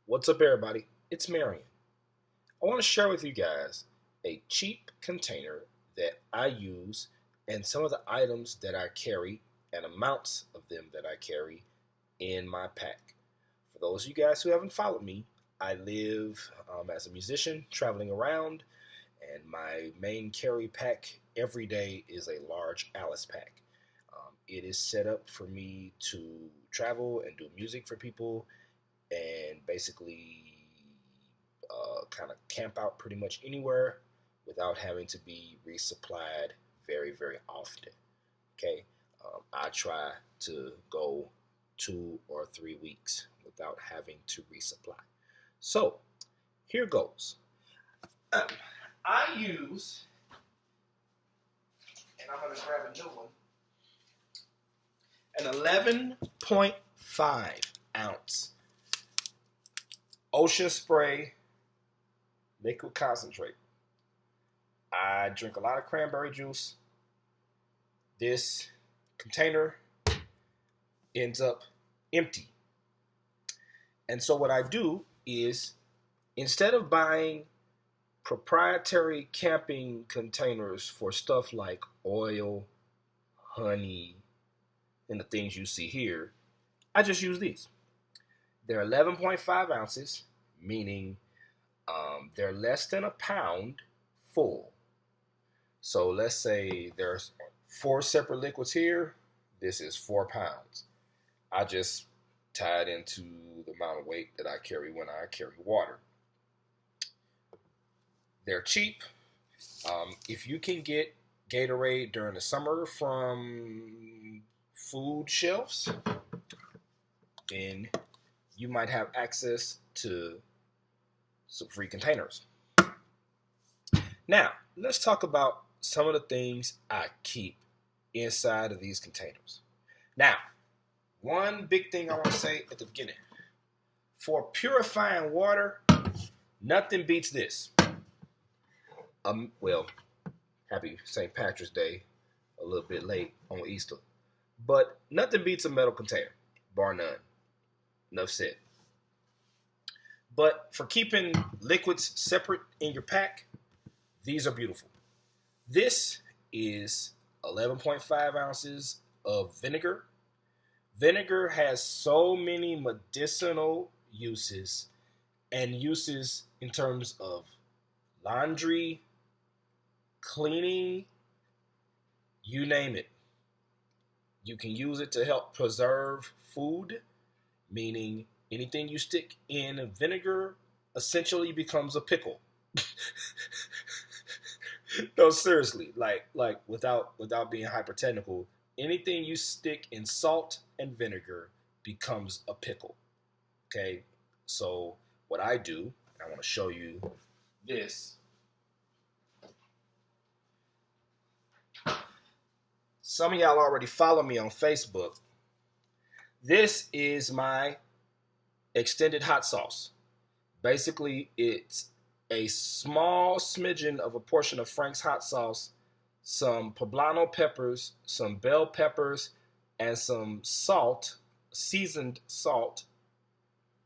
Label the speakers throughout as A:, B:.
A: What's up, everybody? It's Marion. I want to share with you guys a cheap container that I use and some of the items that I carry and amounts of them that I carry in my pack. For those of you guys who haven't followed me, I live as a musician traveling around, and my main carry pack every day is a large Alice pack. It is set up for me to travel and do music for people and basically kind of camp out pretty much anywhere without having to be resupplied very, very often. Okay, I try to go 2 or 3 weeks without having to resupply. So here goes. I use, and I'm going to grab a new one, an 11.5 ounce Ocean Spray liquid concentrate. I drink a lot of cranberry juice. This container ends up empty. And so what I do is, instead of buying proprietary camping containers for stuff like oil, honey, and the things you see here, I just use these. They're 11.5 ounces, meaning they're less than a pound full. So let's say there's 4 separate liquids here. This is 4 pounds. I just tie it into the amount of weight that I carry when I carry water. They're cheap. If you can get Gatorade during the summer from food shelves, then you might have access to some free containers. Now, let's talk about some of the things I keep inside of these containers. Now, one big thing I want to say at the beginning. For purifying water, nothing beats this. Well, happy St. Patrick's Day, a little bit late on Easter. But nothing beats a metal container, bar none. Enough said. But for keeping liquids separate in your pack, these are beautiful. This is 11.5 ounces of vinegar. Vinegar has so many medicinal uses and uses in terms of laundry, cleaning, you name it. You can use it to help preserve food, meaning anything you stick in vinegar essentially becomes a pickle. No, seriously, like without being hyper technical, anything you stick in salt and vinegar becomes a pickle. Okay, so what I do, I want to show you this. Some of y'all already follow me on Facebook. This is my extended hot sauce. Basically, it's a small smidgen of a portion of Frank's hot sauce, some poblano peppers, some bell peppers, and some salt, seasoned salt,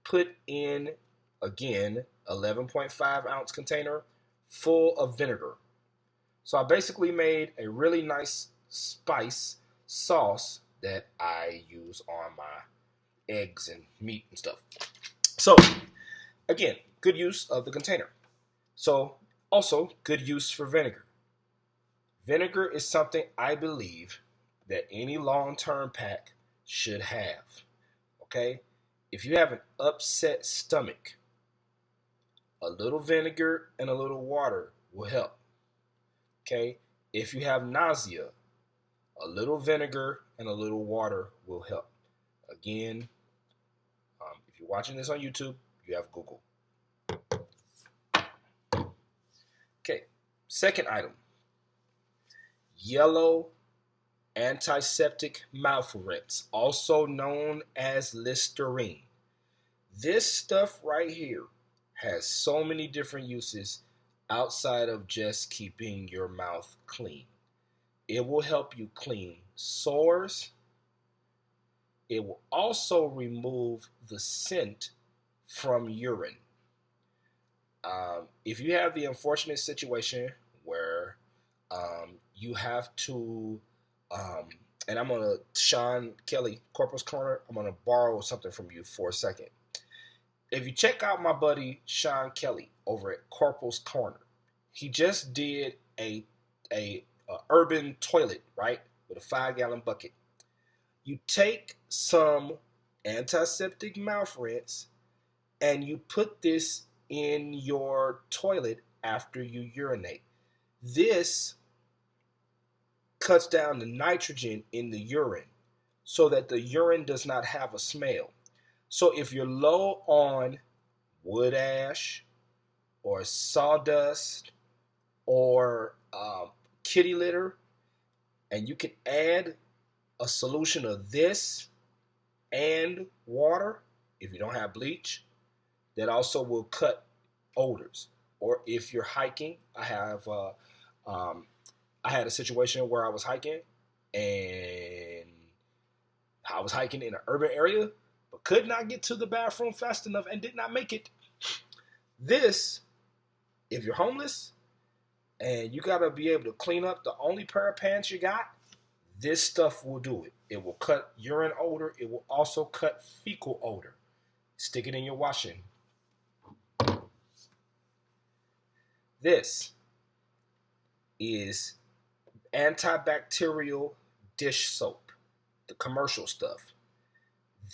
A: put in, again, 11.5 ounce container full of vinegar. So I basically made a really nice spice sauce that I use on my eggs and meat and stuff. So, again, good use of the container. So, also, good use for vinegar. Vinegar is something I believe that any long-term pack should have. Okay? If you have an upset stomach, a little vinegar and a little water will help. Okay? If you have nausea, a little vinegar and a little water will help. Again, if you're watching this on YouTube, you have Google. Okay, second item. Yellow antiseptic mouth rinse, also known as Listerine. This stuff right here has so many different uses outside of just keeping your mouth clean. It will help you clean sores. It will also remove the scent from urine. If you have the unfortunate situation where you have to, and I'm gonna, Sean Kelly, Corporal's Corner, I'm gonna borrow something from you for a second. If you check out my buddy Sean Kelly over at Corporal's Corner, he just did a urban toilet, right, with a 5-gallon bucket. You take some antiseptic mouth rinse and you put this in your toilet after you urinate. This cuts down the nitrogen in the urine so that the urine does not have a smell. So if you're low on wood ash or sawdust or kitty litter, and you can add a solution of this and water, if you don't have bleach, that also will cut odors. Or if you're hiking, I had a situation where I was hiking, and I was hiking in an urban area, but could not get to the bathroom fast enough and did not make it. This, if you're homeless and you gotta be able to clean up the only pair of pants you got, this stuff will do it. It will cut urine odor. It will also cut fecal odor. Stick it in your washing. This is antibacterial dish soap, the commercial stuff.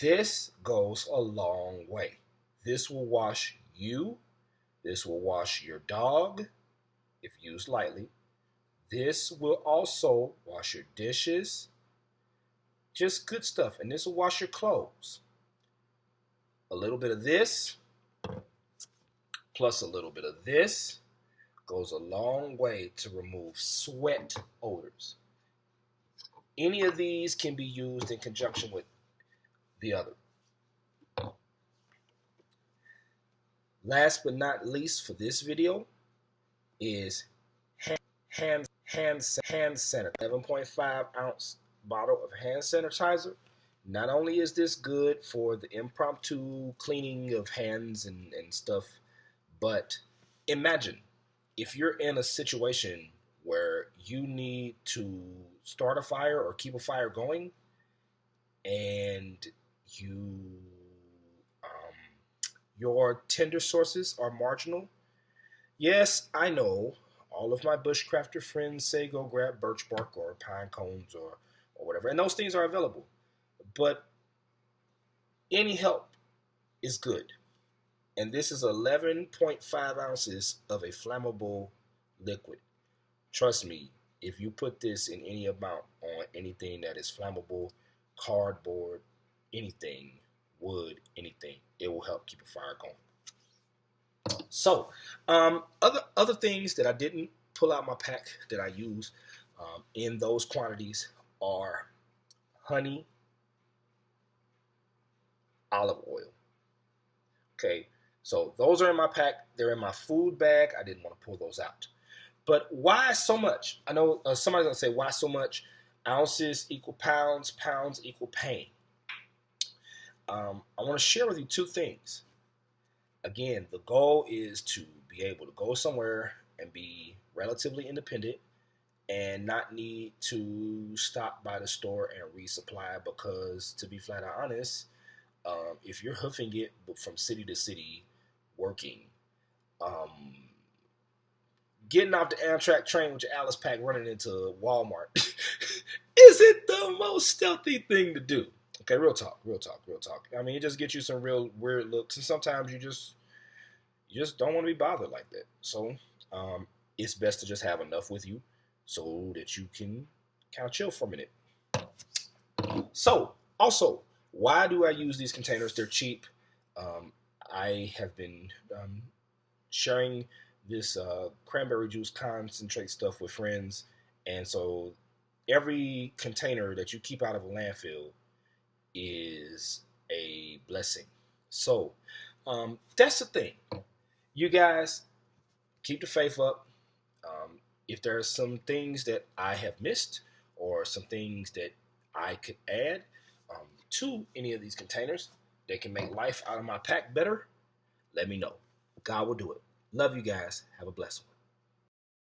A: This goes a long way. This will wash you. This will wash your dog if used lightly. This will also wash your dishes. Just good stuff. And this will wash your clothes. A little bit of this plus a little bit of this goes a long way to remove sweat odors. Any of these can be used in conjunction with the other. Last but not least for this video is hand sanitizer. 11.5 ounce bottle of hand sanitizer. Not only is this good for the impromptu cleaning of hands and stuff, but imagine if you're in a situation where you need to start a fire or keep a fire going, and your tinder sources are marginal. Yes, I know all of my bushcrafter friends say go grab birch bark or pine cones or whatever, and those things are available. But any help is good. And this is 11.5 ounces of a flammable liquid. Trust me, if you put this in any amount on anything that is flammable, cardboard, anything, wood, anything, it will help keep a fire going. So, other things that I didn't pull out my pack that I use in those quantities are honey, olive oil. Okay, so those are in my pack. They're in my food bag. I didn't want to pull those out. But why so much? I know somebody's going to say, why so much? Ounces equal pounds, pounds equal pain. I want to share with you two things. Again, the goal is to be able to go somewhere and be relatively independent and not need to stop by the store and resupply, because to be flat out honest, if you're hoofing it from city to city working, getting off the Amtrak train with your Alice pack running into Walmart isn't the most stealthy thing to do. Okay, real talk. I mean, it just gets you some real weird looks, and sometimes you just don't want to be bothered like that. So it's best to just have enough with you so that you can kind of chill for a minute. So also, why do I use these containers? They're cheap. I have been sharing this cranberry juice concentrate stuff with friends, and so every container that you keep out of a landfill is a blessing. So that's the thing. You guys keep the faith up. If there are some things that I have missed or some things that I could add to any of these containers that can make life out of my pack better, let me know. God will do it. Love you guys. Have a blessed one.